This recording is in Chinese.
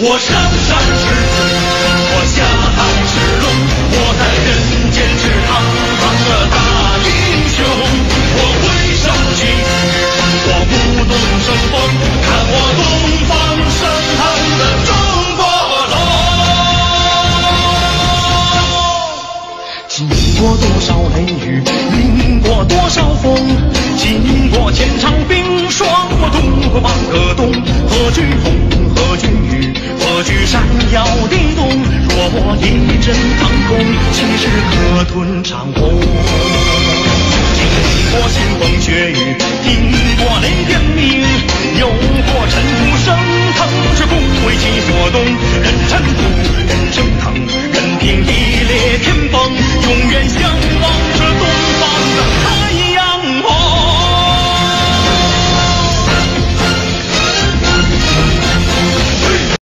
我上山是虎，我下海是龙，我在人间是堂堂的大英雄。我会上去，我不动声风，看我东方升腾的中国龙。经过多少雷雨，淋过多少风，经过千场冰霜，我渡过半个冬。何惧风，何惧雨，何惧山摇地动？若我一阵腾空，岂是可吞长虹？经过腥风血雨，听过雷电鸣，有过尘土升腾，是不为其所动。人尘土，人生疼，任凭一裂天崩，永远相